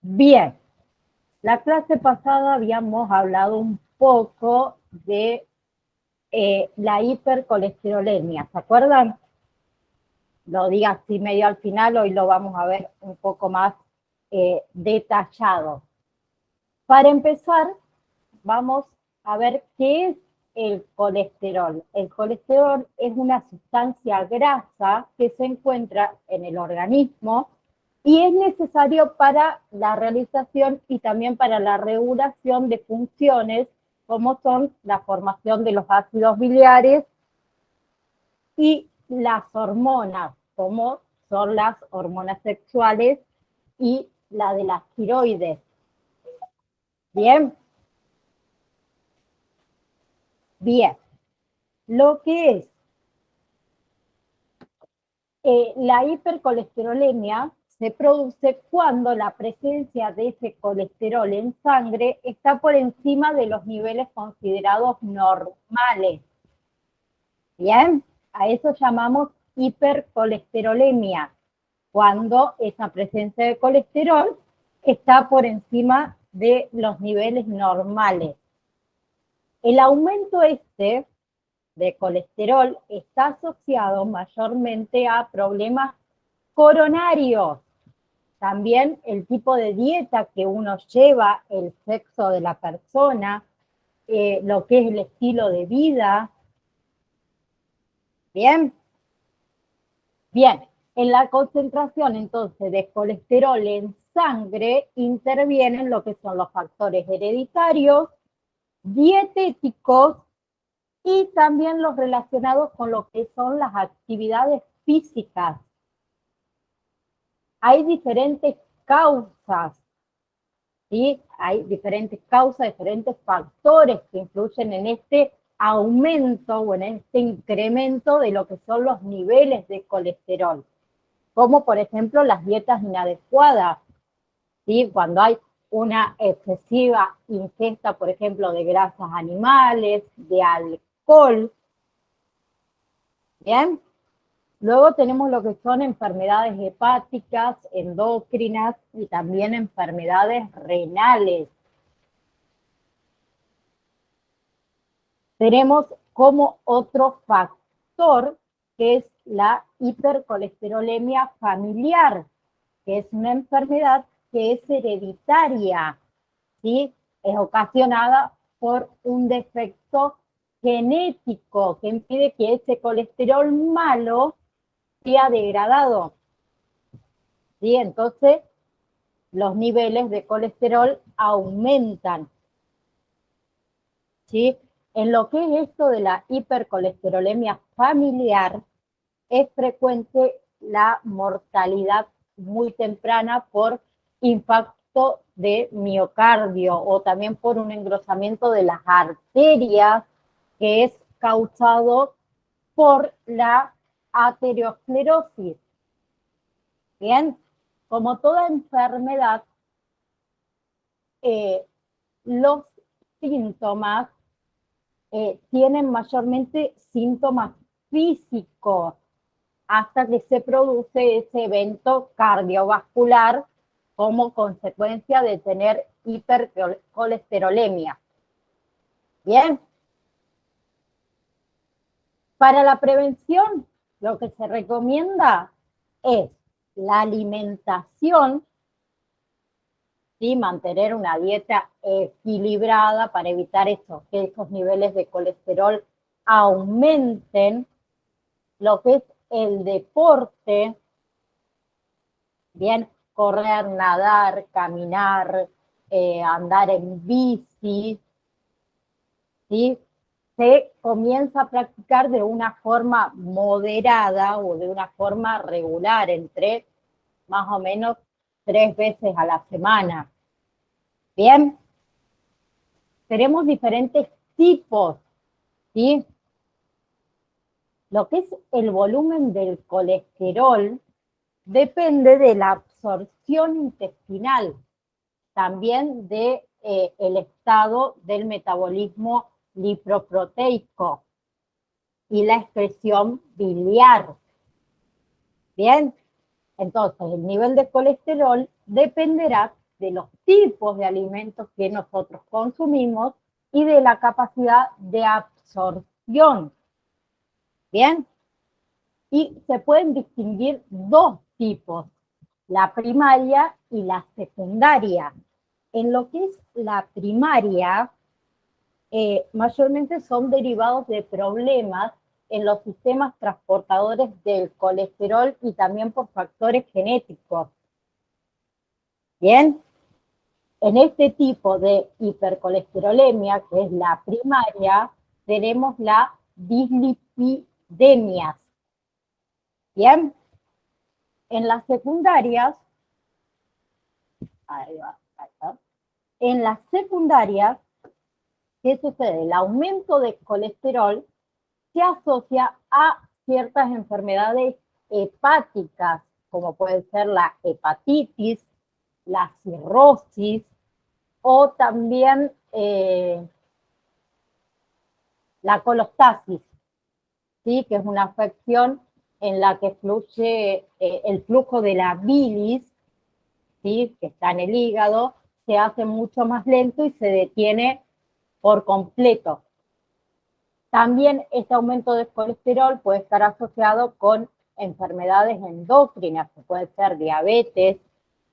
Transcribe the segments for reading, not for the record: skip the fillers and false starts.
Bien, la clase pasada habíamos hablado un poco de la hipercolesterolemia, ¿se acuerdan? Lo diga así medio al final, hoy lo vamos a ver un poco más detallado. Para empezar, vamos a ver qué es el colesterol. El colesterol es una sustancia grasa que se encuentra en el organismo y es necesario para la realización y también para la regulación de funciones como son la formación de los ácidos biliares y las hormonas, como son las hormonas sexuales y la de las tiroides. Bien. Bien. Lo que es la hipercolesterolemia se produce cuando la presencia de ese colesterol en sangre está por encima de los niveles considerados normales. Bien, a eso llamamos hipercolesterolemia, cuando esa presencia de colesterol está por encima de los niveles normales. El aumento de colesterol está asociado mayormente a problemas coronarios. También el tipo de dieta que uno lleva, el sexo de la persona, lo que es el estilo de vida. Bien. Bien, en la concentración entonces de colesterol en sangre intervienen lo que son los factores hereditarios, dietéticos y también los relacionados con lo que son las actividades físicas. Hay diferentes causas, ¿sí? Hay diferentes causas, diferentes factores que influyen en este aumento o en este incremento de lo que son los niveles de colesterol, como por ejemplo las dietas inadecuadas, ¿sí? Cuando hay una excesiva ingesta, por ejemplo, de grasas animales, de alcohol. Bien. Luego tenemos lo que son enfermedades hepáticas, endocrinas y también enfermedades renales. Tenemos como otro factor que es la hipercolesterolemia familiar, que es una enfermedad que es hereditaria, ¿sí? Es ocasionada por un defecto genético que impide que ese colesterol malo sea degradado, ¿sí? Entonces, los niveles de colesterol aumentan, ¿sí? En lo que es esto de la hipercolesterolemia familiar, es frecuente la mortalidad muy temprana por infarto de miocardio o también por un engrosamiento de las arterias que es causado por la aterosclerosis. Bien, como toda enfermedad, los síntomas tienen mayormente síntomas físicos hasta que se produce ese evento cardiovascular como consecuencia de tener hipercolesterolemia. Bien. Para la prevención, lo que se recomienda es la alimentación, ¿sí? Mantener una dieta equilibrada para evitar eso, que esos niveles de colesterol aumenten. Lo que es el deporte, bien, correr, nadar, caminar, andar en bici, ¿sí? Se comienza a practicar de una forma moderada o de una forma regular, entre más o menos 3 veces a la semana. Bien, tenemos diferentes tipos, ¿sí? Lo que es el volumen del colesterol depende de la absorción intestinal, también de el estado del metabolismo lipoproteico y la excreción biliar. Bien, entonces el nivel de colesterol dependerá de los tipos de alimentos que nosotros consumimos y de la capacidad de absorción. ¿Bien? Y se pueden distinguir dos tipos, la primaria y la secundaria. En lo que es la primaria, mayormente son derivados de problemas en los sistemas transportadores del colesterol y también por factores genéticos. Bien, en este tipo de hipercolesterolemia, que es la primaria, tenemos la dislipidemias. Bien, en las secundarias, ahí va. En las secundarias, ¿qué sucede? El aumento de colesterol se asocia a ciertas enfermedades hepáticas, como puede ser la hepatitis, la cirrosis, o también la colostasis, ¿sí? Que es una afección en la que fluye el flujo de la bilis, ¿sí? Que está en el hígado, se hace mucho más lento y se detiene por completo. También este aumento de colesterol puede estar asociado con enfermedades endocrinas, que pueden ser diabetes,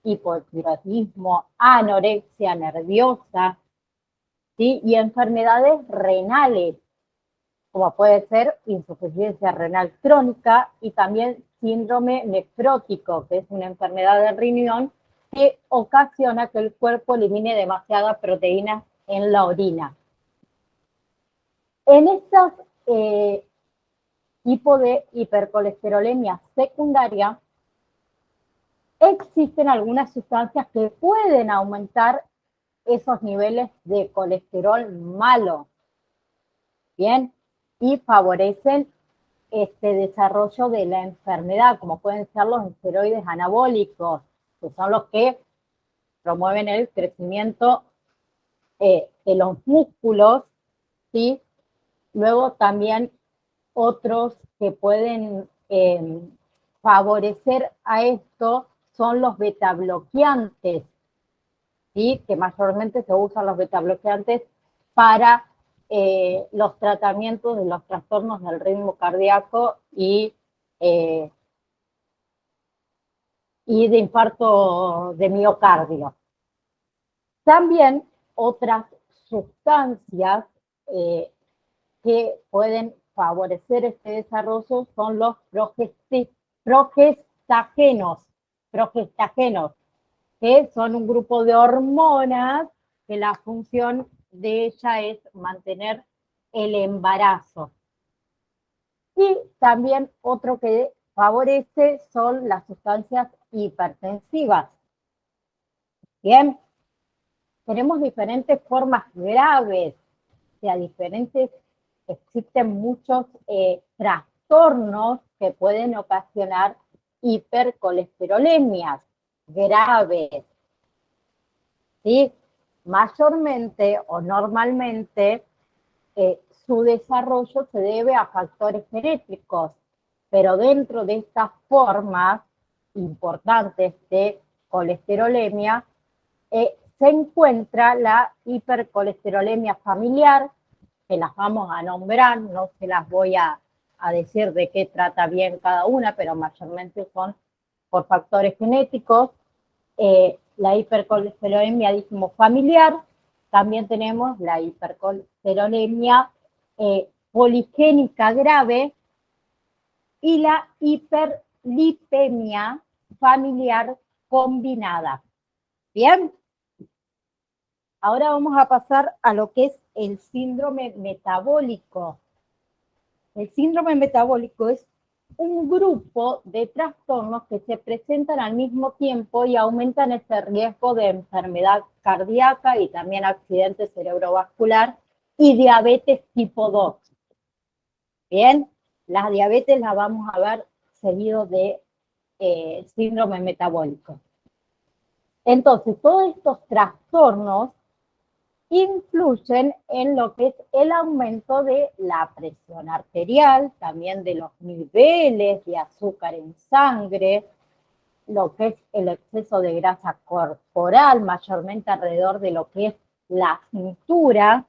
hipotiroidismo, anorexia nerviosa, ¿sí? Y enfermedades renales, como puede ser insuficiencia renal crónica y también síndrome nefrótico, que es una enfermedad del riñón que ocasiona que el cuerpo elimine demasiada proteína en la orina. En estos tipos de hipercolesterolemia secundaria, existen algunas sustancias que pueden aumentar esos niveles de colesterol malo, ¿bien? Y favorecen este desarrollo de la enfermedad, como pueden ser los esteroides anabólicos, que son los que promueven el crecimiento de los músculos, ¿sí? Luego también otros que pueden favorecer a esto son los betabloqueantes, ¿sí? Que mayormente se usan los betabloqueantes para los tratamientos de los trastornos del ritmo cardíaco y de infarto de miocardio. También otras sustancias que pueden favorecer este desarrollo son los progestagenos, que son un grupo de hormonas que la función de ella es mantener el embarazo. Y también otro que favorece son las sustancias hipertensivas. Bien, tenemos diferentes formas graves, o sea, existen muchos trastornos que pueden ocasionar hipercolesterolemias graves, ¿sí? Mayormente o normalmente su desarrollo se debe a factores genéticos, pero dentro de estas formas importantes de colesterolemia se encuentra la hipercolesterolemia familiar, que las vamos a nombrar, no se las voy a decir de qué trata bien cada una, pero mayormente son por factores genéticos. La hipercolesterolemia, dijimos, familiar. También tenemos la hipercolesterolemia poligénica grave y la hiperlipemia familiar combinada. Bien, ahora vamos a pasar a lo que es el síndrome metabólico. El síndrome metabólico es un grupo de trastornos que se presentan al mismo tiempo y aumentan ese riesgo de enfermedad cardíaca y también accidente cerebrovascular y diabetes tipo 2. Bien, las diabetes las vamos a ver seguido de síndrome metabólico. Entonces, todos estos trastornos influyen en lo que es el aumento de la presión arterial, también de los niveles de azúcar en sangre, lo que es el exceso de grasa corporal, mayormente alrededor de lo que es la cintura,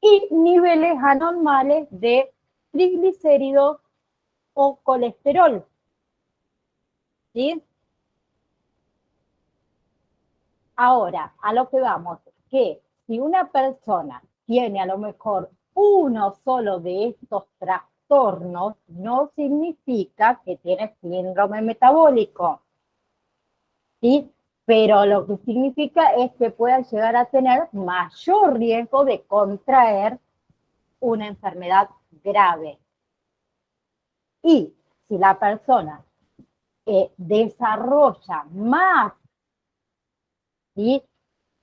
y niveles anormales de triglicéridos o colesterol. ¿Sí? Ahora, a lo que vamos, que si una persona tiene a lo mejor uno solo de estos trastornos, no significa que tiene síndrome metabólico, ¿sí? Pero lo que significa es que pueda llegar a tener mayor riesgo de contraer una enfermedad grave. Y si la persona desarrolla más, ¿sí?,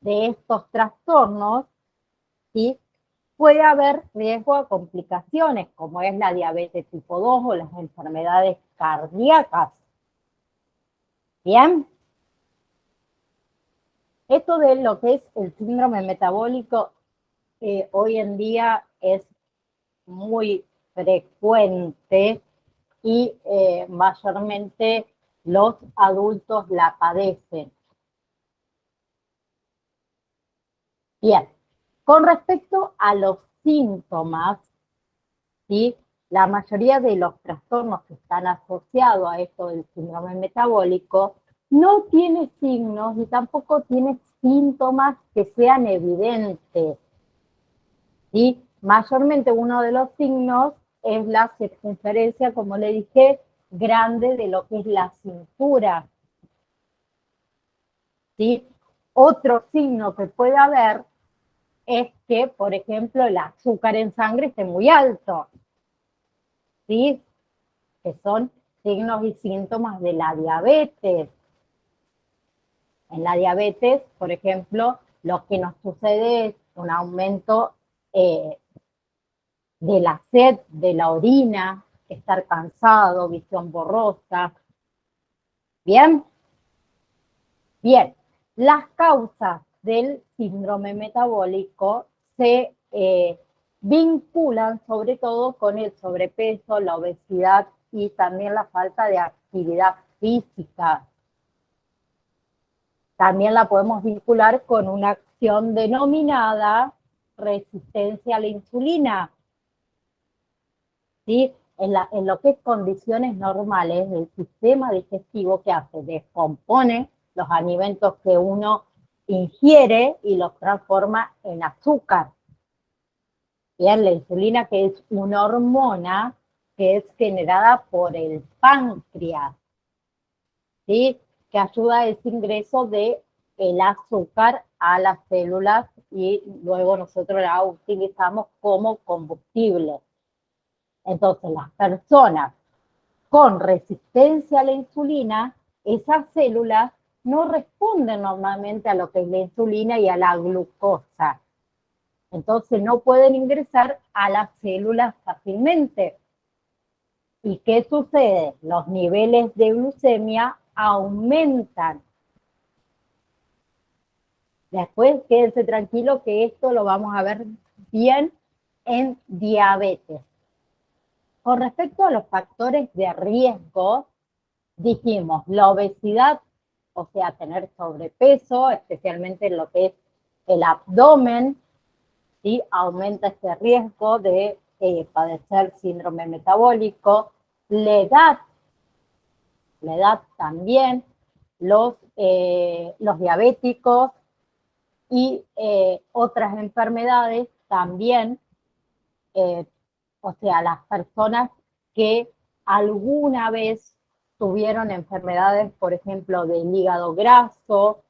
de estos trastornos, ¿sí?, puede haber riesgo a complicaciones, como es la diabetes tipo 2 o las enfermedades cardíacas. ¿Bien? Esto de lo que es el síndrome metabólico hoy en día es muy frecuente y mayormente los adultos la padecen. Bien, con respecto a los síntomas, ¿sí?, la mayoría de los trastornos que están asociados a esto del síndrome metabólico no tiene signos y tampoco tiene síntomas que sean evidentes. ¿Sí? Mayormente uno de los signos es la circunferencia, como le dije, grande de lo que es la cintura. ¿Sí? Otro signo que puede haber es que, por ejemplo, el azúcar en sangre esté muy alto. ¿Sí? Que son signos y síntomas de la diabetes. En la diabetes, por ejemplo, lo que nos sucede es un aumento de la sed, de la orina, estar cansado, visión borrosa. ¿Bien? Bien. Las causas del síndrome metabólico se vinculan sobre todo con el sobrepeso, la obesidad y también la falta de actividad física. También la podemos vincular con una acción denominada resistencia a la insulina. ¿Sí? En lo que es condiciones normales, el sistema digestivo, que hace, descompone los alimentos que uno ingiere y los transforma en azúcar. Bien, la insulina, que es una hormona que es generada por el páncreas, ¿sí?, que ayuda a ese ingreso de el azúcar a las células y luego nosotros la utilizamos como combustible. Entonces, las personas con resistencia a la insulina, esas células no responden normalmente a lo que es la insulina y a la glucosa. Entonces, no pueden ingresar a las células fácilmente. ¿Y qué sucede? Los niveles de glucemia aumentan. Después, quédense tranquilo que esto lo vamos a ver bien en diabetes. Con respecto a los factores de riesgo, dijimos la obesidad, o sea, tener sobrepeso, especialmente en lo que es el abdomen, ¿sí?, aumenta este riesgo de padecer síndrome metabólico. La edad también, los diabéticos y otras enfermedades también, o sea, las personas que alguna vez tuvieron enfermedades, por ejemplo, del hígado graso,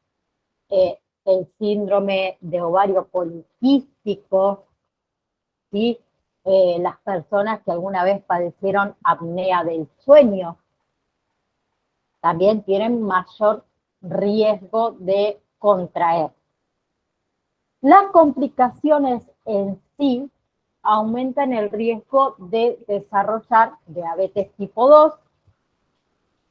el síndrome de ovario poliquístico, ¿sí?, las personas que alguna vez padecieron apnea del sueño, también tienen mayor riesgo de contraer. Las complicaciones en sí aumentan el riesgo de desarrollar diabetes tipo 2,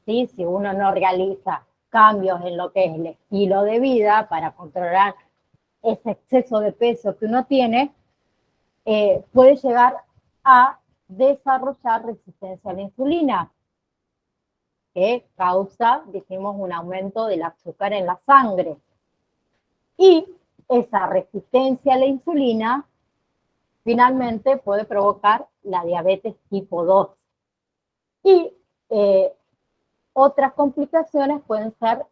¿sí?, si uno no realiza cambios en lo que es el estilo de vida para controlar ese exceso de peso que uno tiene, puede llegar a desarrollar resistencia a la insulina. que causa, dijimos, un aumento del azúcar en la sangre. Y esa resistencia a la insulina finalmente puede provocar la diabetes tipo 2. Y otras complicaciones pueden ser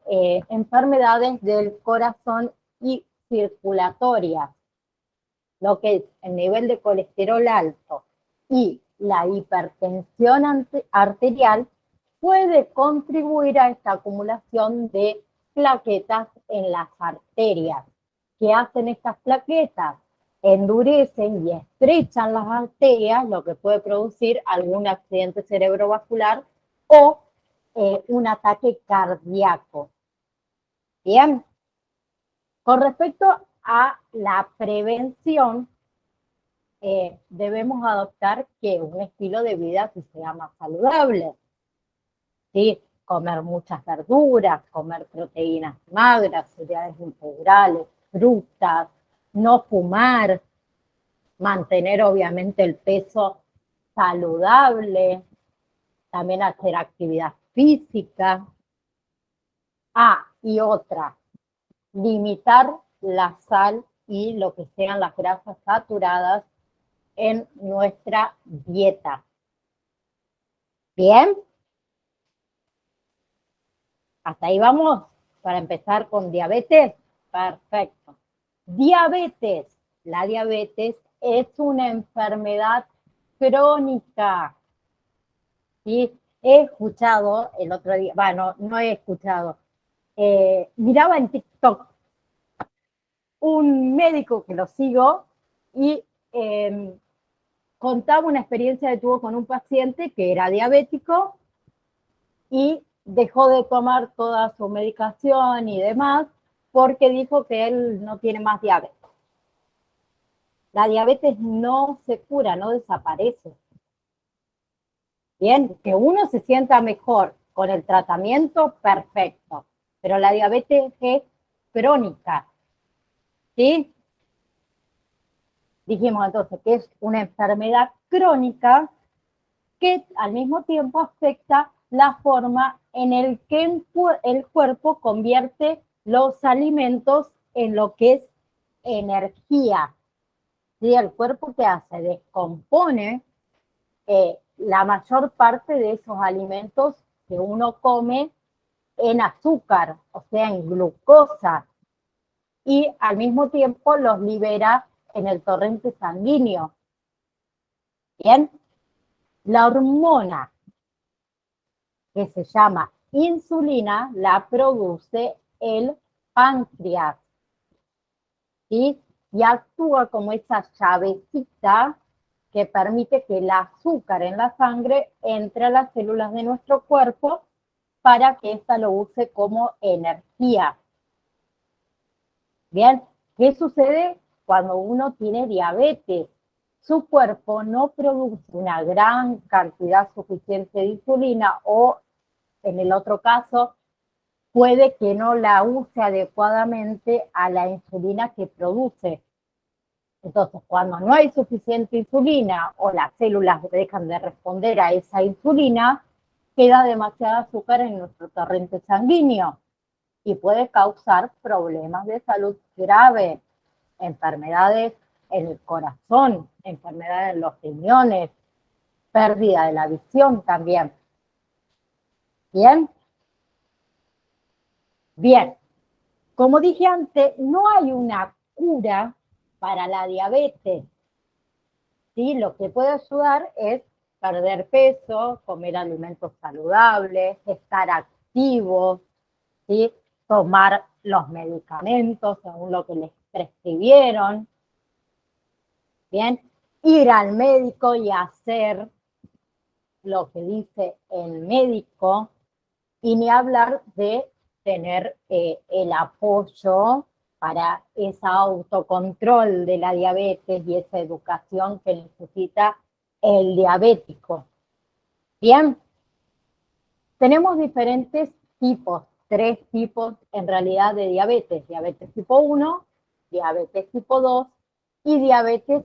enfermedades del corazón y circulatorias, lo que es el nivel de colesterol alto y la hipertensión arterial puede contribuir a esta acumulación de plaquetas en las arterias. ¿Qué hacen estas plaquetas? Endurecen y estrechan las arterias, lo que puede producir algún accidente cerebrovascular o un ataque cardíaco. Bien, con respecto a la prevención, debemos adoptar que un estilo de vida que sea más saludable, ¿sí? Comer muchas verduras, comer proteínas magras, cereales integrales, frutas, no fumar, mantener obviamente el peso saludable, también hacer actividad física. Y otra, limitar la sal y lo que sean las grasas saturadas en nuestra dieta. ¿Bien? ¿Hasta ahí vamos? Para empezar con diabetes. Perfecto. Diabetes. La diabetes es una enfermedad crónica. ¿Sí? He escuchado el otro día, bueno, no he escuchado, miraba en TikTok un médico que lo sigo y contaba una experiencia que tuvo con un paciente que era diabético y dejó de tomar toda su medicación y demás porque dijo que él no tiene más diabetes. La diabetes no se cura, no desaparece. Bien, que uno se sienta mejor con el tratamiento, perfecto, pero la diabetes es crónica, ¿sí? Dijimos entonces que es una enfermedad crónica que al mismo tiempo afecta la forma en el que el cuerpo convierte los alimentos en lo que es energía. ¿Sí? El cuerpo, ¿qué hace? Descompone la mayor parte de esos alimentos que uno come en azúcar, o sea, en glucosa, y al mismo tiempo los libera en el torrente sanguíneo. Bien, la hormona que se llama insulina la produce el páncreas, ¿sí? Y actúa como esa llavecita que permite que el azúcar en la sangre entre a las células de nuestro cuerpo para que ésta lo use como energía. Bien, ¿qué sucede cuando uno tiene diabetes? Su cuerpo no produce una gran cantidad suficiente de insulina o, en el otro caso, puede que no la use adecuadamente a la insulina que produce. Entonces, cuando no hay suficiente insulina o las células dejan de responder a esa insulina, queda demasiado azúcar en nuestro torrente sanguíneo y puede causar problemas de salud graves, enfermedades en el corazón, enfermedades en los riñones, pérdida de la visión también. ¿Bien? Bien. Como dije antes, no hay una cura para la diabetes. ¿Sí? Lo que puede ayudar es perder peso, comer alimentos saludables, estar activos, ¿sí? Tomar los medicamentos según lo que les prescribieron, ¿bien? Ir al médico y hacer lo que dice el médico, y ni hablar de tener el apoyo para ese autocontrol de la diabetes y esa educación que necesita el diabético. Bien, tenemos diferentes tipos, 3 tipos en realidad de diabetes: diabetes tipo 1, diabetes tipo 2 y diabetes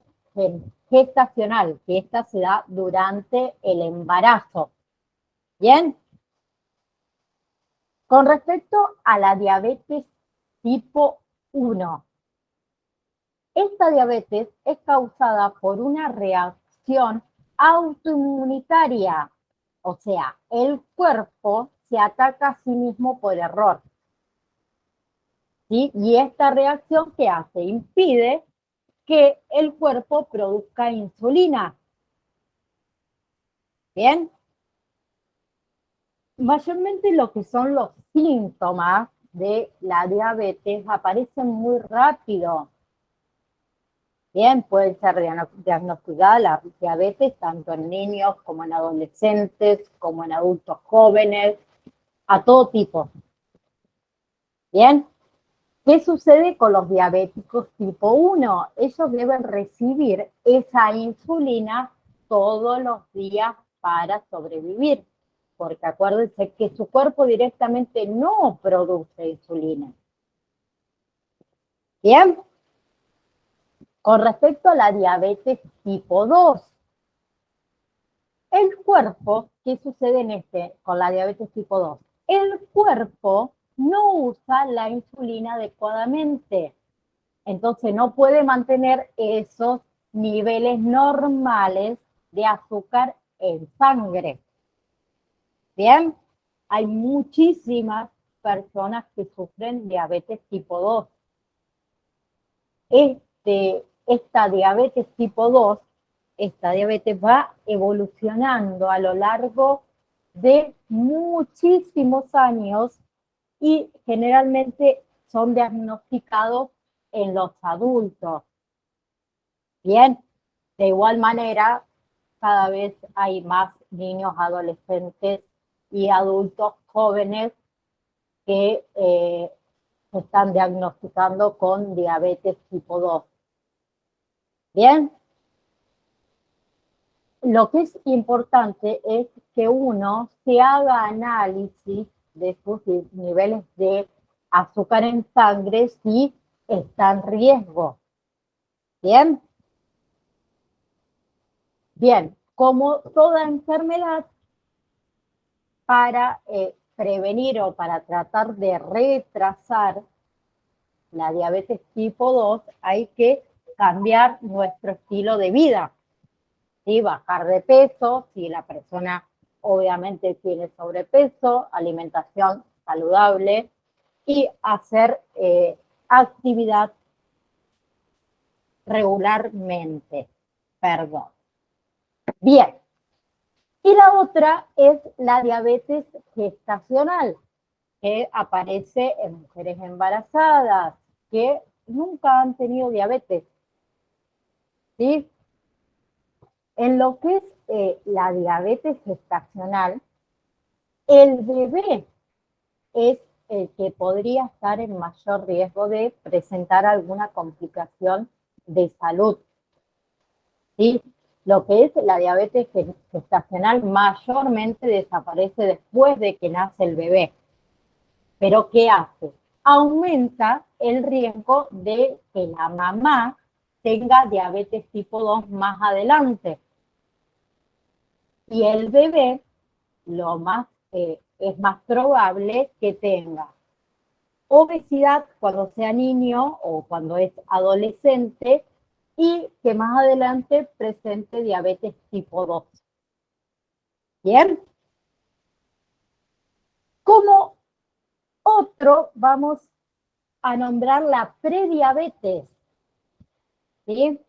gestacional, que esta se da durante el embarazo. Bien, Con respecto a la diabetes tipo 1, esta diabetes es causada por una reacción autoinmunitaria, o sea, el cuerpo se ataca a sí mismo por error. ¿Sí? Y esta reacción, ¿qué hace? Impide que el cuerpo produzca insulina. ¿Bien? Mayormente lo que son los síntomas de la diabetes aparecen muy rápido. Bien, puede ser diagnosticada la diabetes tanto en niños como en adolescentes, como en adultos jóvenes, a todo tipo. Bien, ¿qué sucede con los diabéticos tipo 1? Ellos deben recibir esa insulina todos los días para sobrevivir, porque acuérdense que su cuerpo directamente no produce insulina. Bien, con respecto a la diabetes tipo 2, el cuerpo, ¿qué sucede con la diabetes tipo 2? El cuerpo no usa la insulina adecuadamente, entonces no puede mantener esos niveles normales de azúcar en sangre. Bien, hay muchísimas personas que sufren diabetes tipo 2. Esta diabetes tipo 2, esta diabetes va evolucionando a lo largo de muchísimos años y generalmente son diagnosticados en los adultos. Bien, de igual manera, cada vez hay más niños, adolescentes y adultos jóvenes que se están diagnosticando con diabetes tipo 2. Bien, lo que es importante es que uno se haga análisis de sus niveles de azúcar en sangre si está en riesgo. Bien. Bien, como toda enfermedad, para prevenir o para tratar de retrasar la diabetes tipo 2, hay que cambiar nuestro estilo de vida. ¿Sí? Bajar de peso, si la persona obviamente tiene sobrepeso, alimentación saludable y hacer actividad regularmente. Perdón. Bien. Y la otra es la diabetes gestacional, que aparece en mujeres embarazadas que nunca han tenido diabetes. ¿Sí? En lo que es la diabetes gestacional, el bebé es el que podría estar en mayor riesgo de presentar alguna complicación de salud. ¿Sí? Lo que es la diabetes gestacional mayormente desaparece después de que nace el bebé. ¿Pero qué hace? Aumenta el riesgo de que la mamá tenga diabetes tipo 2 más adelante. Y el bebé es más probable que tenga obesidad cuando sea niño o cuando es adolescente y que más adelante presente diabetes tipo 2. ¿Bien? Como otro, vamos a nombrar la prediabetes. ¿Sí?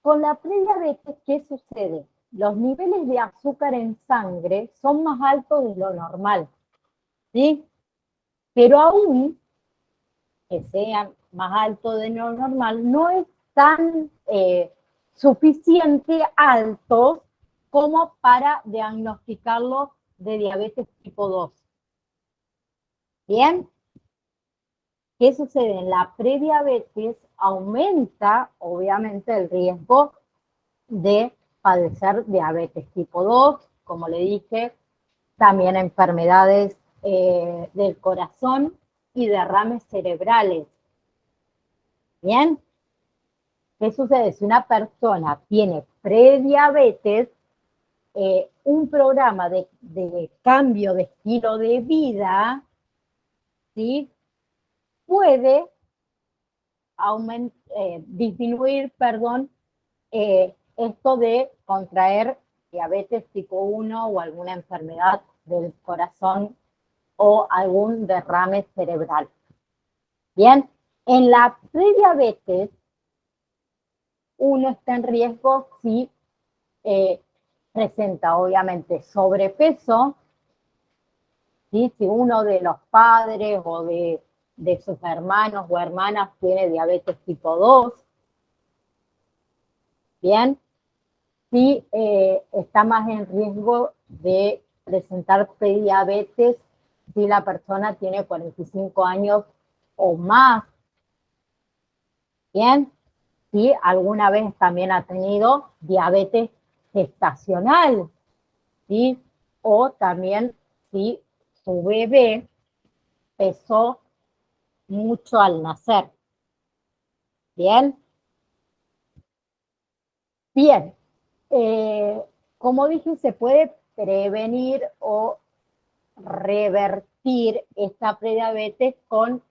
Con la prediabetes, ¿qué sucede? Los niveles de azúcar en sangre son más altos de lo normal, ¿sí? Pero aún que sean más altos de lo normal, no es tan suficiente alto como para diagnosticarlo de diabetes tipo 2. ¿Bien? ¿Qué sucede? En la prediabetes aumenta, obviamente, el riesgo de padecer diabetes tipo 2, como le dije, también enfermedades del corazón y derrames cerebrales. ¿Bien? ¿Qué sucede? Si una persona tiene prediabetes, un programa de cambio de estilo de vida, ¿sí? Puede disminuir, esto de contraer diabetes tipo 1 o alguna enfermedad del corazón o algún derrame cerebral. Bien, en la prediabetes uno está en riesgo si presenta obviamente sobrepeso, ¿sí? Si uno de los padres o de sus hermanos o hermanas tiene diabetes tipo 2, bien, sí está más en riesgo de presentar prediabetes si la persona tiene 45 años o más, bien, si alguna vez también ha tenido diabetes gestacional, ¿sí? O también si su bebé pesó mucho al nacer, bien. Bien, como dije, se puede prevenir o revertir esta prediabetes con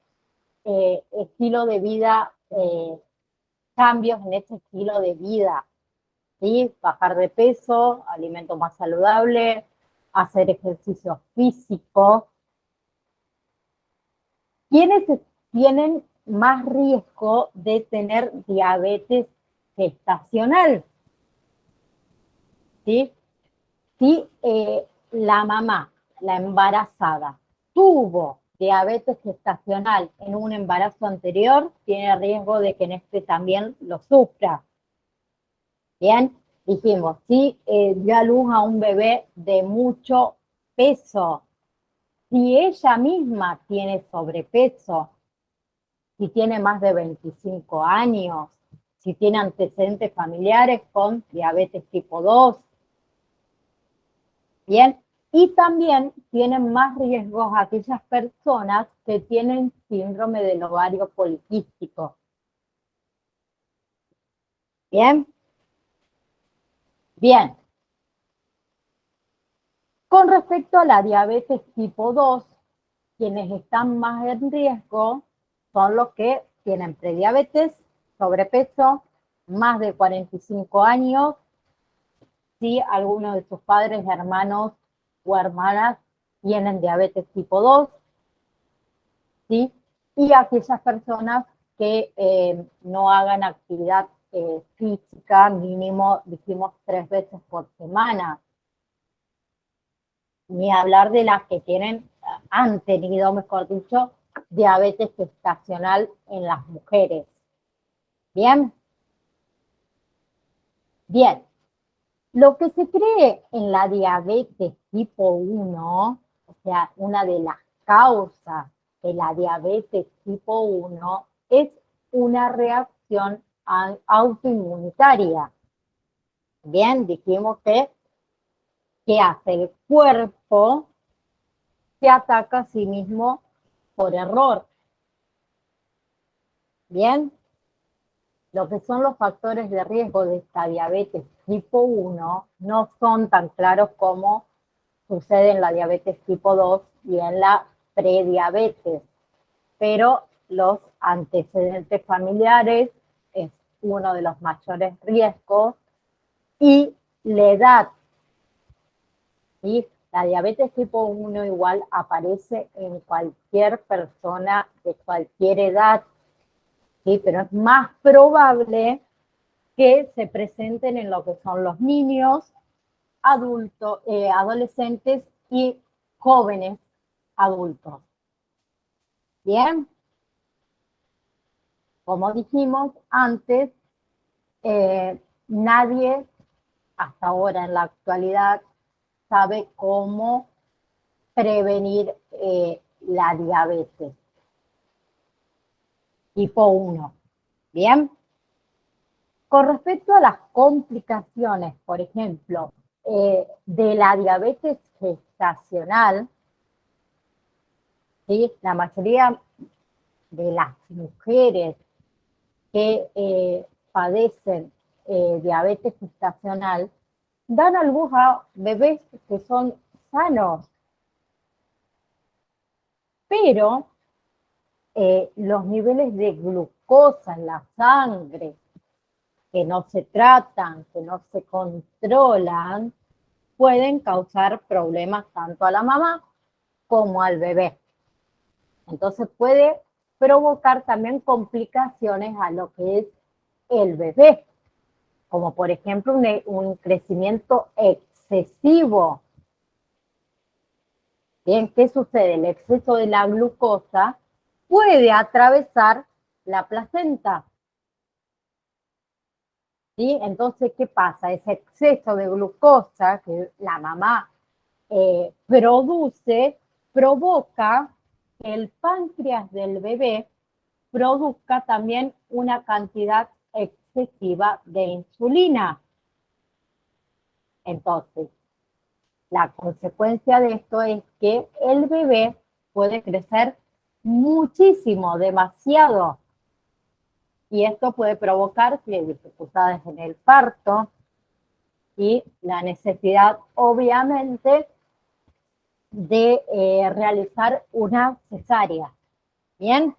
estilo de vida, cambios en este estilo de vida, ¿sí? Bajar de peso, alimento más saludable, hacer ejercicio físico. ¿Quiénes tienen más riesgo de tener diabetes gestacional? ¿Sí? Si la mamá, la embarazada, tuvo diabetes gestacional en un embarazo anterior, tiene riesgo de que en este también lo sufra. Bien, dijimos, si dio a luz a un bebé de mucho peso, si ella misma tiene sobrepeso, si tiene más de 25 años, si tiene antecedentes familiares con diabetes tipo 2, bien, y también tienen más riesgos aquellas personas que tienen síndrome del ovario poliquístico. Bien, bien. Con respecto a la diabetes tipo 2, quienes están más en riesgo son los que tienen prediabetes, sobrepeso, más de 45 años, si alguno de sus padres, hermanos o hermanas tienen diabetes tipo 2, ¿sí? Y aquellas personas que no hagan actividad física mínimo, dijimos, 3 veces por semana. Ni hablar de las que han tenido, mejor dicho, diabetes gestacional en las mujeres. ¿Bien? Bien. Lo que se cree en la diabetes tipo 1, o sea, una de las causas de la diabetes tipo 1 es una reacción autoinmunitaria. Bien, dijimos que ¿qué hace el cuerpo? Se ataca a sí mismo por error. Bien, lo que son los factores de riesgo de esta diabetes tipo 1 no son tan claros como sucede en la diabetes tipo 2 y en la prediabetes, pero los antecedentes familiares es uno de los mayores riesgos y la edad, ¿sí? La diabetes tipo 1 igual aparece en cualquier persona de cualquier edad, ¿sí? Pero es más probable que se presenten en lo que son los niños, adultos, adolescentes y jóvenes adultos. Bien, como dijimos antes, nadie hasta ahora en la actualidad sabe cómo prevenir la diabetes tipo 1. Bien, con respecto a las complicaciones, por ejemplo, de la diabetes gestacional, ¿sí? La mayoría de las mujeres que padecen diabetes gestacional dan a luz a bebés que son sanos, pero los niveles de glucosa en la sangre que no se tratan, que no se controlan, pueden causar problemas tanto a la mamá como al bebé. Entonces puede provocar también complicaciones a lo que es el bebé, como por ejemplo un crecimiento excesivo. Bien, ¿qué sucede? El exceso de la glucosa puede atravesar la placenta. ¿Sí? Entonces, ¿qué pasa? Ese exceso de glucosa que la mamá produce, provoca que el páncreas del bebé produzca también una cantidad excesiva de insulina. Entonces, la consecuencia de esto es que el bebé puede crecer muchísimo, demasiado, y esto puede provocar dificultades en el parto y la necesidad, obviamente, de realizar una cesárea. ¿Bien?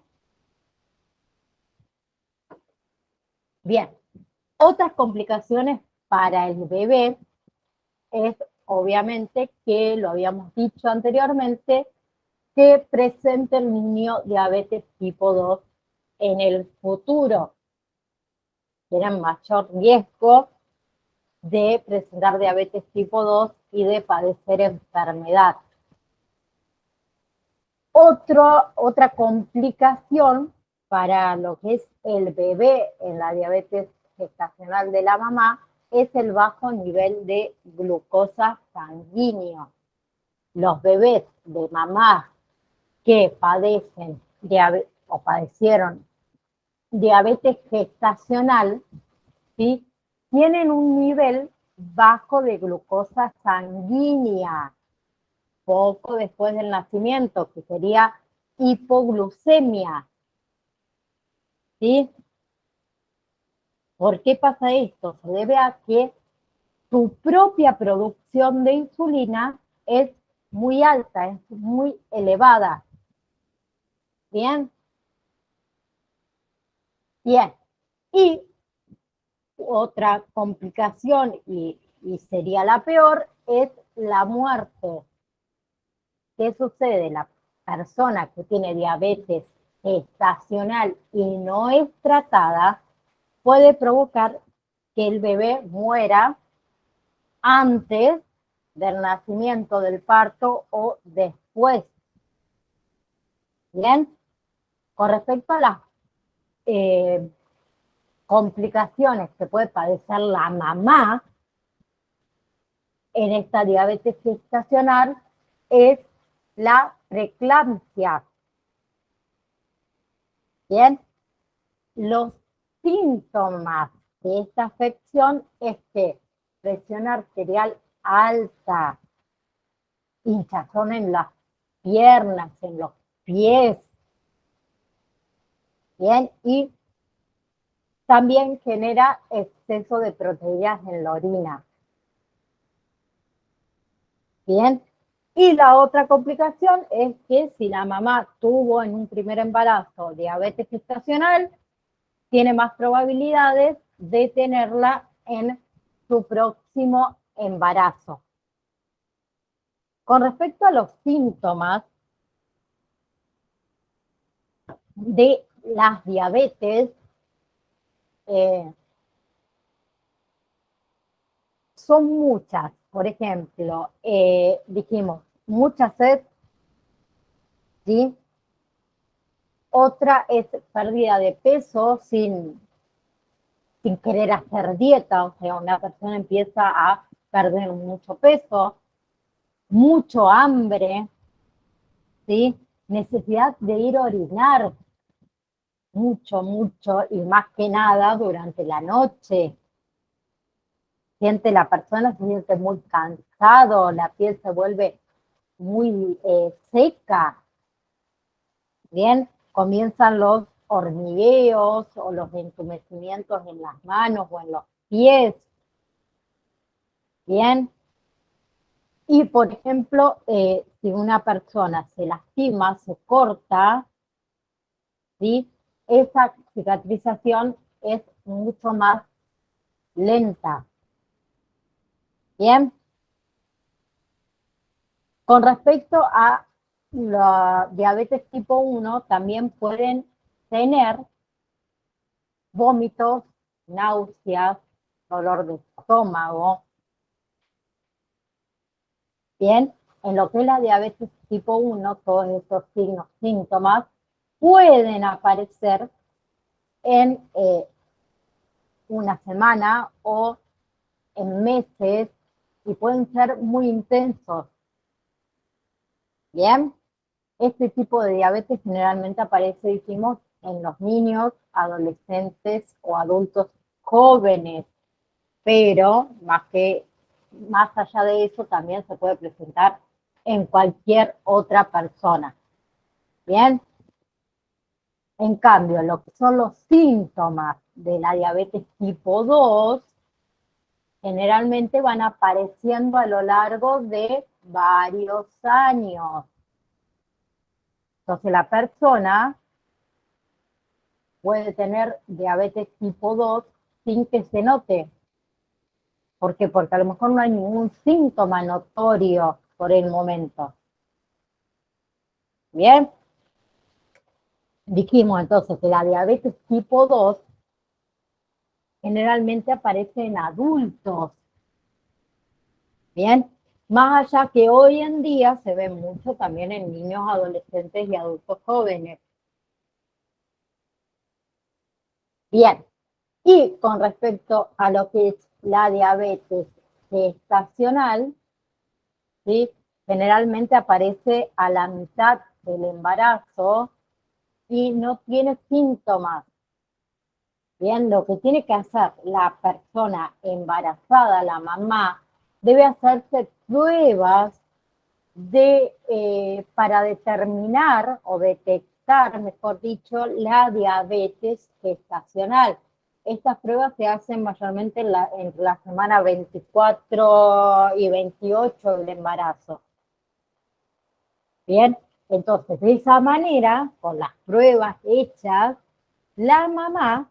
Bien. Otras complicaciones para el bebé es, obviamente, que lo habíamos dicho anteriormente, que presente el niño diabetes tipo 2 en el futuro. Tienen mayor riesgo de presentar diabetes tipo 2 y de padecer enfermedad. Otra complicación para lo que es el bebé en la diabetes gestacional de la mamá es el bajo nivel de glucosa sanguíneo. Los bebés de mamás que padecen o padecieron diabetes gestacional, ¿sí?, tienen un nivel bajo de glucosa sanguínea poco después del nacimiento, que sería hipoglucemia. ¿Sí? ¿Por qué pasa esto? Se debe a que tu propia producción de insulina es muy alta, es muy elevada. ¿Bien? Bien. Y otra complicación, y sería la peor, es la muerte. ¿Qué sucede? La persona que tiene diabetes gestacional y no es tratada puede provocar que el bebé muera antes del nacimiento, del parto o después. Bien, con respecto a las complicaciones que puede padecer la mamá en esta diabetes gestacional es la preeclampsia. Bien, los síntomas de esta afección es que presión arterial alta, hinchazón en las piernas, en los pies, bien, y también genera exceso de proteínas en la orina. Bien, y la otra complicación es que si la mamá tuvo en un primer embarazo diabetes gestacional, tiene más probabilidades de tenerla en su próximo embarazo. Con respecto a los síntomas de las diabetes, son muchas. Por ejemplo, dijimos, mucha sed, ¿sí? Otra es pérdida de peso sin querer hacer dieta, o sea, una persona empieza a perder mucho peso, mucho hambre, ¿sí? Necesidad de ir a orinar, mucho, y más que nada durante la noche. La persona se siente muy cansado, la piel se vuelve muy seca. Bien, comienzan los hormigueos o los entumecimientos en las manos o en los pies. Bien. Y, por ejemplo, si una persona se lastima, se corta, ¿sí? Esa cicatrización es mucho más lenta. Bien. Con respecto a la diabetes tipo 1, también pueden tener vómitos, náuseas, dolor de estómago. Bien, en lo que es la diabetes tipo 1, todos estos signos, síntomas pueden aparecer en una semana o en meses y pueden ser muy intensos. Bien, este tipo de diabetes generalmente aparece, dijimos, en los niños, adolescentes o adultos jóvenes, pero más allá de eso también se puede presentar en cualquier otra persona. Bien, en cambio, lo que son los síntomas de la diabetes tipo 2 generalmente van apareciendo a lo largo de varios años. Entonces la persona puede tener diabetes tipo 2 sin que se note. ¿Por qué? Porque a lo mejor no hay ningún síntoma notorio por el momento. Bien, dijimos entonces que la diabetes tipo 2 generalmente aparece en adultos. Bien, más allá que hoy en día se ve mucho también en niños, adolescentes y adultos jóvenes. Bien, y con respecto a lo que es la diabetes gestacional, ¿sí? Generalmente aparece a la mitad del embarazo y no tiene síntomas. Bien, lo que tiene que hacer la persona embarazada, la mamá, debe hacerse pruebas para determinar o detectar, mejor dicho, la diabetes gestacional. Estas pruebas se hacen mayormente en la semana 24 y 28 del embarazo. Bien, entonces de esa manera, con las pruebas hechas, la mamá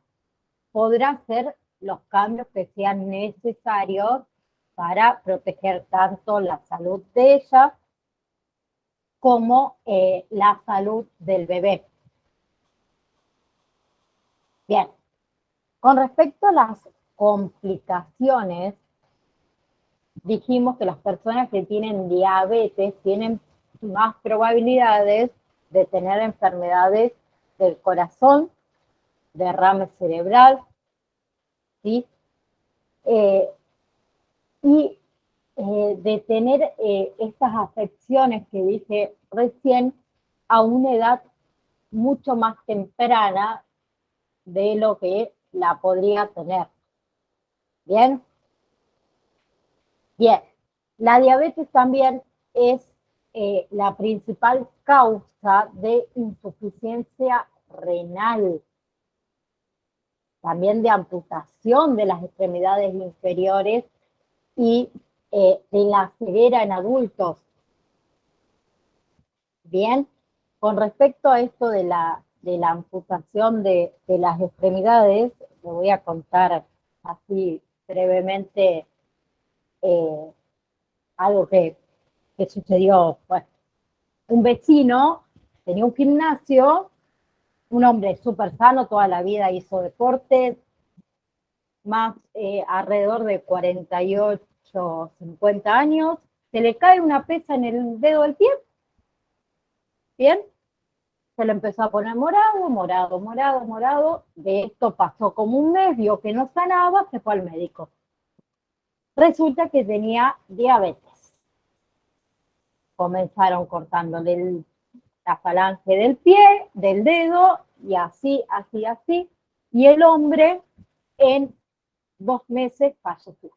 podrá hacer los cambios que sean necesarios para proteger tanto la salud de ella como la salud del bebé. Bien, con respecto a las complicaciones, dijimos que las personas que tienen diabetes tienen más probabilidades de tener enfermedades del corazón, derrame cerebral, ¿sí? Eh, y de tener estas afecciones que dije recién a una edad mucho más temprana de lo que la podría tener. ¿Bien? Bien. La diabetes también es la principal causa de insuficiencia renal, también de amputación de las extremidades inferiores y de la ceguera en adultos. Bien, con respecto a esto de la amputación de las extremidades, le voy a contar así brevemente eh, algo que sucedió. Bueno, un vecino tenía un gimnasio, un hombre súper sano, toda la vida hizo deporte, más alrededor de 48, 50 años, se le cae una pesa en el dedo del pie, ¿bien? Se le empezó a poner morado, morado, morado, morado. De esto pasó como un mes, vio que no sanaba, se fue al médico. Resulta que tenía diabetes. Comenzaron cortándole la falange del pie, del dedo, y así, así, así. Y el hombre en 2 meses falleció.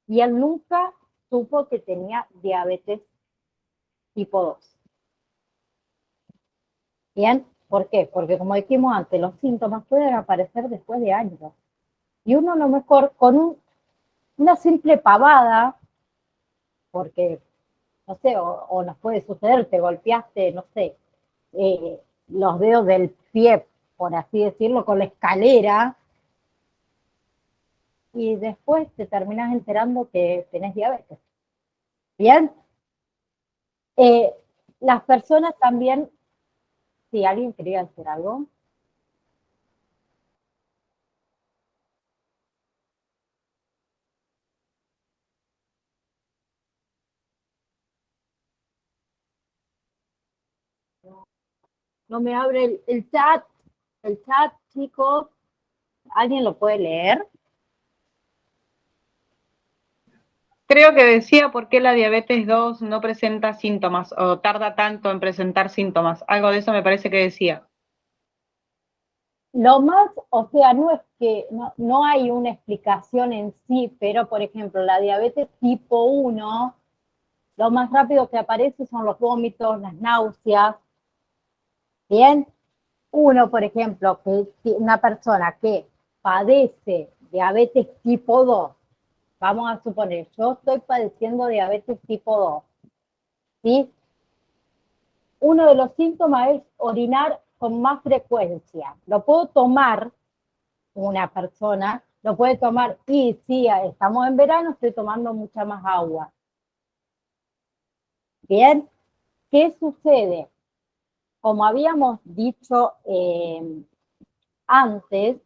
Y él nunca supo que tenía diabetes tipo 2. ¿Bien? ¿Por qué? Porque como dijimos antes, los síntomas pueden aparecer después de años. Y uno a lo mejor con un una simple pavada, porque, no sé, o nos puede suceder, te golpeaste, no sé, los dedos del pie, por así decirlo, con la escalera, y después te terminas enterando que tenés diabetes. Bien, eh, las personas también, si alguien quería hacer algo. No me abre el chat, chicos. ¿Alguien lo puede leer? Creo que decía por qué la diabetes 2 no presenta síntomas o tarda tanto en presentar síntomas. Algo de eso me parece que decía. Lo más, o sea, no es que no hay una explicación en sí, pero por ejemplo, la diabetes tipo 1, lo más rápido que aparece son los vómitos, las náuseas. Bien, uno, por ejemplo, que una persona que padece diabetes tipo 2, vamos a suponer, yo estoy padeciendo diabetes tipo 2, ¿sí? Uno de los síntomas es orinar con más frecuencia. Lo puedo tomar una persona, lo puede tomar, y sí, estamos en verano, estoy tomando mucha más agua. Bien, ¿qué sucede? Como habíamos dicho antes,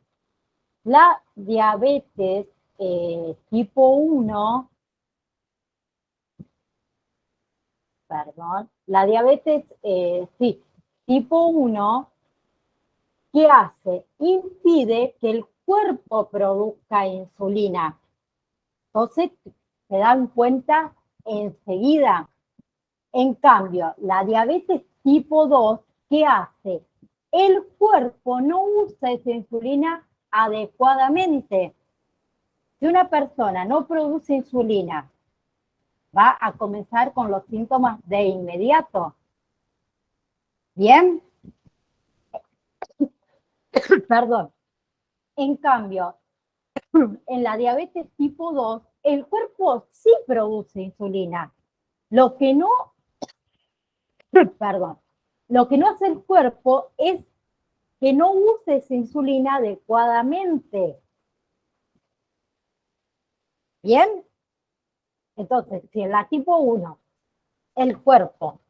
la diabetes tipo 1, perdón, la diabetes, sí, tipo 1, ¿qué hace? Impide que el cuerpo produzca insulina. Entonces, se dan cuenta enseguida. En cambio, la diabetes tipo 2, ¿qué hace? El cuerpo no usa esa insulina adecuadamente. Si una persona no produce insulina, va a comenzar con los síntomas de inmediato. ¿Bien? Perdón. En cambio, en la diabetes tipo 2, el cuerpo sí produce insulina. Lo que no, perdón, lo que no hace el cuerpo es que no use esa insulina adecuadamente. ¿Bien? Entonces, si en la tipo 1, el cuerpo,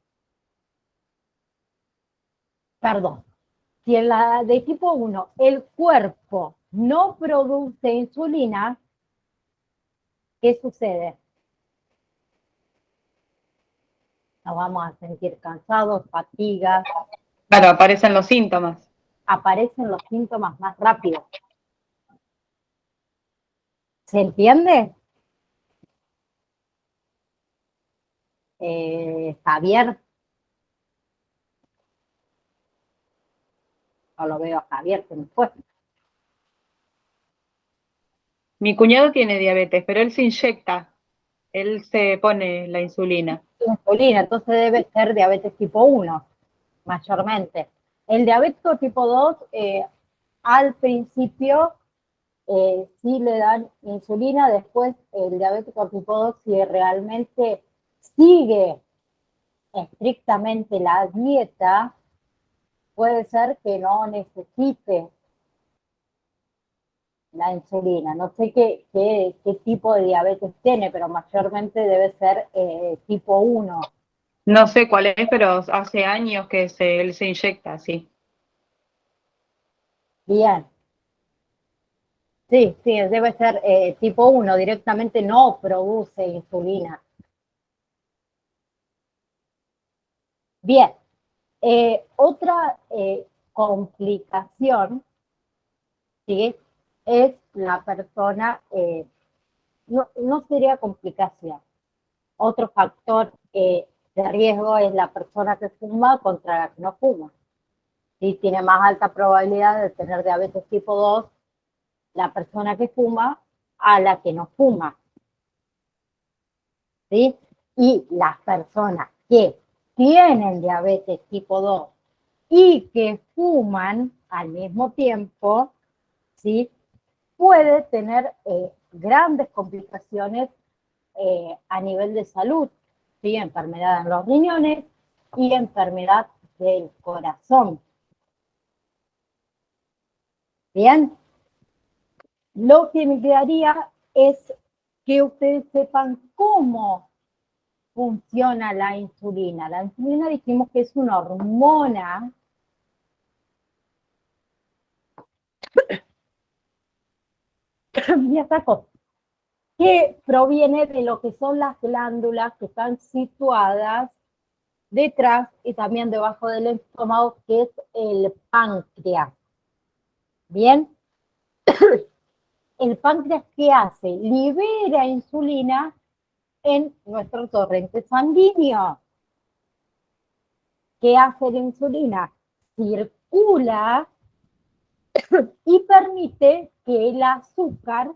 perdón, si en la de tipo 1, el cuerpo no produce insulina, ¿qué sucede? Nos vamos a sentir cansados, fatiga, Claro, aparecen los síntomas. aparecen los síntomas más rápido. ¿Se entiende? Javier, no lo veo a Javier, se me fue. Mi cuñado tiene diabetes, pero él se inyecta. Él se pone la insulina. Insulina, entonces debe ser diabetes tipo 1, mayormente. El diabético tipo 2, al principio, sí le dan insulina, después el diabético tipo 2, si realmente sigue estrictamente la dieta, puede ser que no necesite la insulina. No sé qué tipo de diabetes tiene, pero mayormente debe ser tipo 1. No sé cuál es, pero hace años que él se inyecta, sí. Bien. Sí, sí, debe ser tipo 1, directamente no produce insulina. Bien, otra complicación, ¿sí? Es la persona, no sería complicación. Otro factor de riesgo es la persona que fuma contra la que no fuma. ¿Sí? Tiene más alta probabilidad de tener diabetes tipo 2 la persona que fuma a la que no fuma. ¿Sí? Y las personas que tienen diabetes tipo 2 y que fuman al mismo tiempo, ¿sí? Puede tener grandes complicaciones a nivel de salud, ¿sí? Enfermedad en los riñones y enfermedad del corazón. Bien, lo que me quedaría es que ustedes sepan cómo funciona la insulina. La insulina dijimos que es una hormona que proviene de lo que son las glándulas que están situadas detrás y también debajo del estómago, que es el páncreas. Bien, el páncreas, ¿qué hace? Libera insulina en nuestro torrente sanguíneo. ¿Qué hace la insulina? Circula y permite que el azúcar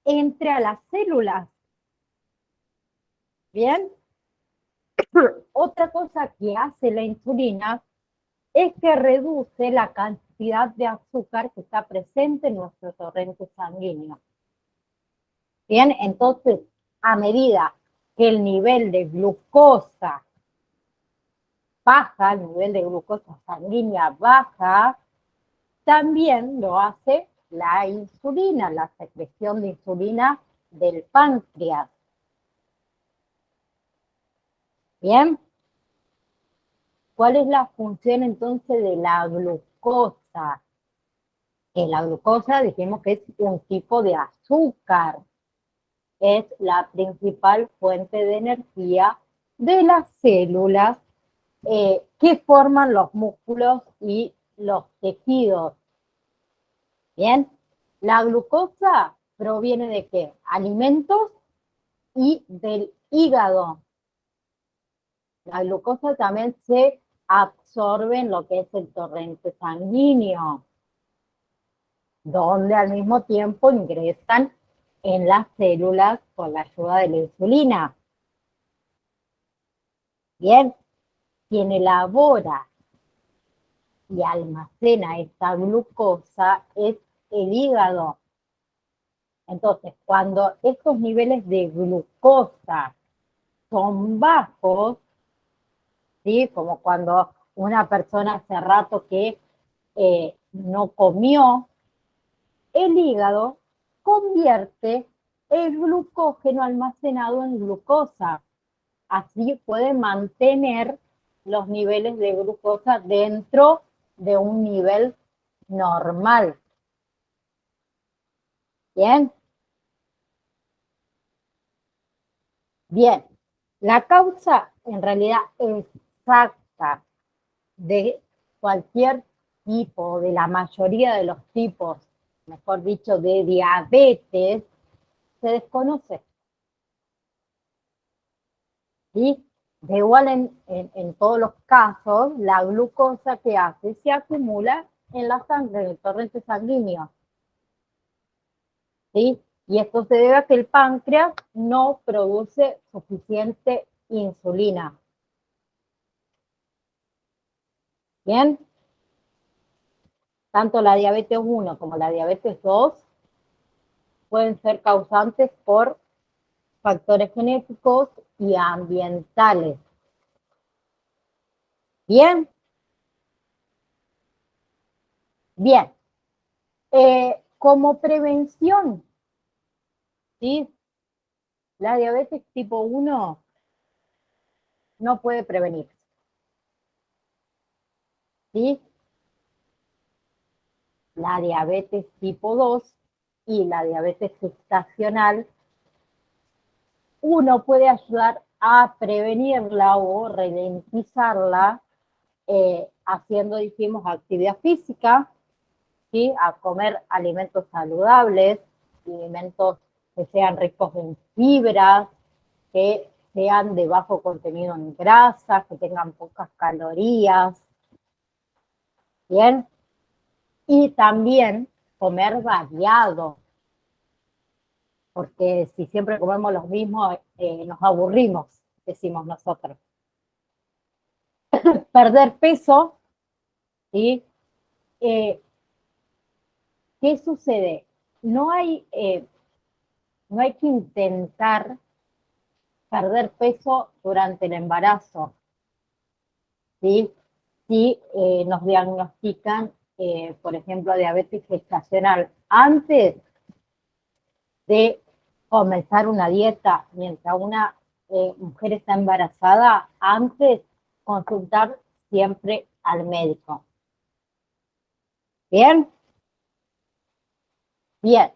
entre a las células. Bien, otra cosa que hace la insulina es que reduce la cantidad de azúcar que está presente en nuestro torrente sanguíneo. Bien, entonces, a medida que el nivel de glucosa baja, el nivel de glucosa sanguínea baja, también lo hace la insulina, la secreción de insulina del páncreas. Bien, ¿cuál es la función entonces de la glucosa? Que la glucosa dijimos que es un tipo de azúcar, es la principal fuente de energía de las células que forman los músculos y los tejidos. Bien, la glucosa proviene de qué? Alimentos y del hígado. La glucosa también se absorbe en lo que es el torrente sanguíneo, donde al mismo tiempo ingresan en las células con la ayuda de la insulina. Bien, quien elabora y almacena esta glucosa es el hígado. Entonces, cuando estos niveles de glucosa son bajos, ¿sí? Como cuando una persona hace rato que no comió, el hígado convierte el glucógeno almacenado en glucosa. Así puede mantener los niveles de glucosa dentro de un nivel normal. ¿Bien? Bien. La causa en realidad exacta de cualquier tipo, de la mayoría de los tipos, mejor dicho, de diabetes, se desconoce. ¿Sí? De igual en todos los casos, la glucosa que hace se acumula en la sangre, en el torrente sanguíneo. ¿Sí? Y esto se debe a que el páncreas no produce suficiente insulina. ¿Bien? Tanto la diabetes 1 como la diabetes 2 pueden ser causantes por factores genéticos y ambientales. ¿Bien? Bien. Como prevención, ¿sí? La diabetes tipo 1 no puede prevenirse, ¿sí? La diabetes tipo 2 y la diabetes gestacional, uno puede ayudar a prevenirla o ralentizarla haciendo, dijimos, actividad física, ¿sí? A comer alimentos saludables, alimentos que sean ricos en fibras, que sean de bajo contenido en grasas, que tengan pocas calorías, ¿bien? Y también comer variado, porque si siempre comemos los mismos, nos aburrimos, decimos nosotros. Perder peso, ¿sí? ¿Qué sucede? No hay no hay que intentar perder peso durante el embarazo, ¿sí? Si nos diagnostican, por ejemplo, diabetes gestacional antes de comenzar una dieta, mientras una mujer está embarazada, antes consultar siempre al médico. ¿Bien? Bien.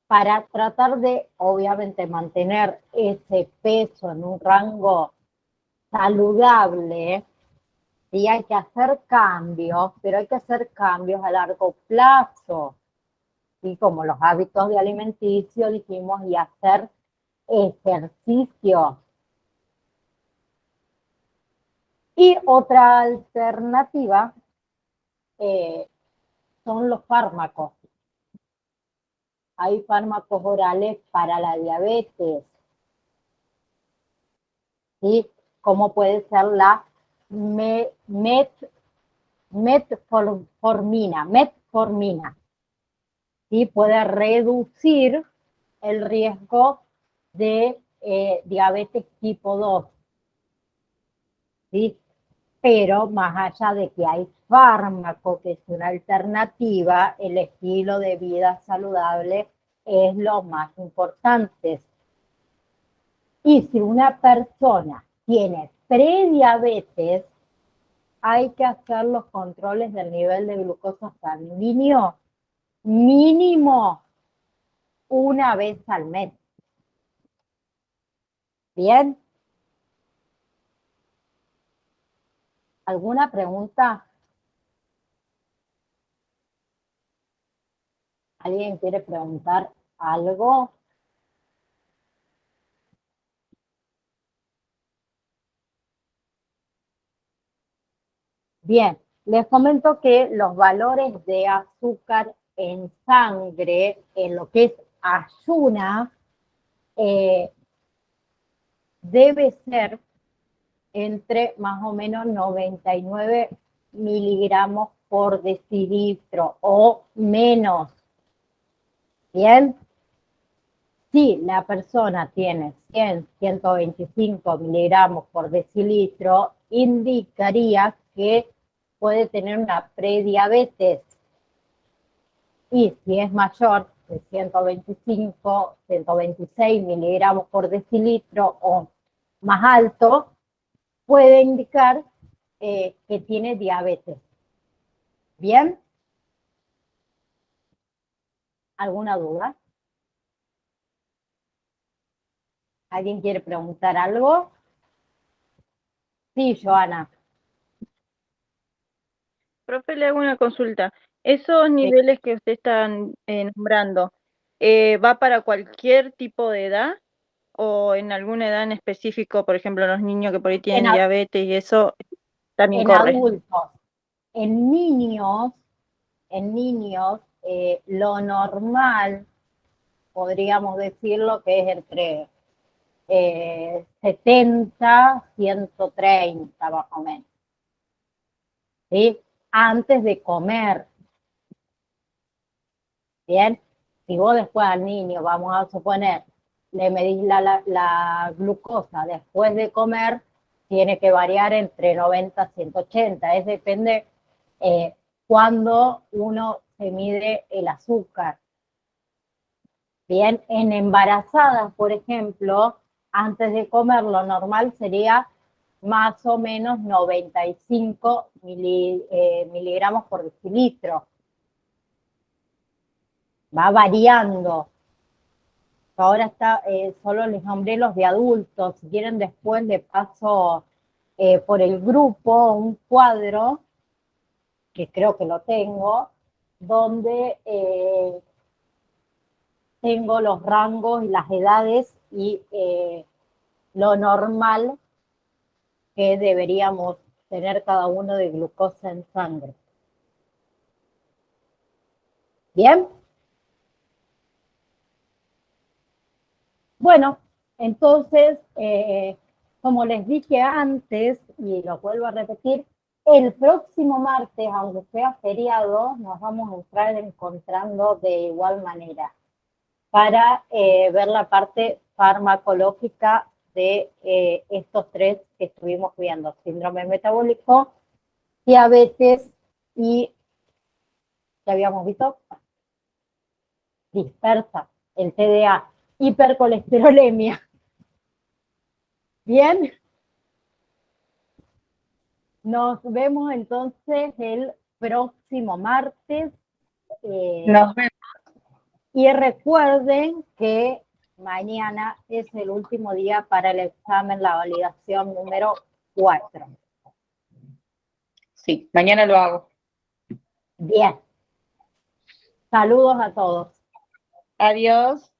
Para tratar de, obviamente, mantener ese peso en un rango saludable, sí hay que hacer cambios, pero hay que hacer cambios a largo plazo, ¿sí? Como los hábitos de alimenticio, dijimos, y hacer ejercicio. Y otra alternativa son los fármacos. Hay fármacos orales para la diabetes, ¿sí? Como puede ser la metformina, ¿sí? Puede reducir el riesgo de diabetes tipo 2, ¿sí? Pero más allá de que hay fármaco, que es una alternativa, el estilo de vida saludable es lo más importante. Y si una persona tiene prediabetes, hay que hacer los controles del nivel de glucosa sanguíneo mínimo una vez al mes. ¿Bien? ¿Alguna pregunta? ¿Alguien quiere preguntar algo? Bien, les comento que los valores de azúcar en sangre, en lo que es ayuna, debe ser entre más o menos 99 miligramos por decilitro o menos. Bien, si la persona tiene 100, 125 miligramos por decilitro, indicaría que puede tener una prediabetes. Y si es mayor de 125, 126 miligramos por decilitro o más alto, puede indicar que tiene diabetes. ¿Bien? ¿Alguna duda? ¿Alguien quiere preguntar algo? Sí, Joana. Profe, le hago una consulta. ¿Esos niveles que usted está nombrando, va para cualquier tipo de edad o en alguna edad en específico? Por ejemplo, los niños que por ahí En, tienen diabetes y eso también en corre. adultos. En niños, lo normal, podríamos decirlo que es entre 70, 130 más o menos. ¿Sí? Antes de comer. Bien, si vos después al niño, vamos a suponer, le medís la glucosa después de comer, tiene que variar entre 90 y 180. Es depende cuando uno se mide el azúcar. Bien, en embarazadas, por ejemplo, antes de comer lo normal sería más o menos 95 miligramos por decilitro. Va variando. Ahora está, solo les nombré los de adultos. Si quieren después le paso por el grupo un cuadro, que creo que lo tengo, donde tengo los rangos y las edades y lo normal que deberíamos tener cada uno de glucosa en sangre. ¿Bien? Bueno, entonces, como les dije antes, y lo vuelvo a repetir, El próximo martes, aunque sea feriado, nos vamos a estar encontrando de igual manera para ver la parte farmacológica de estos tres que estuvimos viendo: síndrome metabólico, diabetes y, ¿ya habíamos visto? Dispersa, el TDA, hipercolesterolemia. Bien, nos vemos entonces el próximo martes. Nos vemos. Y recuerden que mañana es el último día para el examen, la validación número 4. Sí, mañana lo hago. Bien. Saludos a todos. Adiós.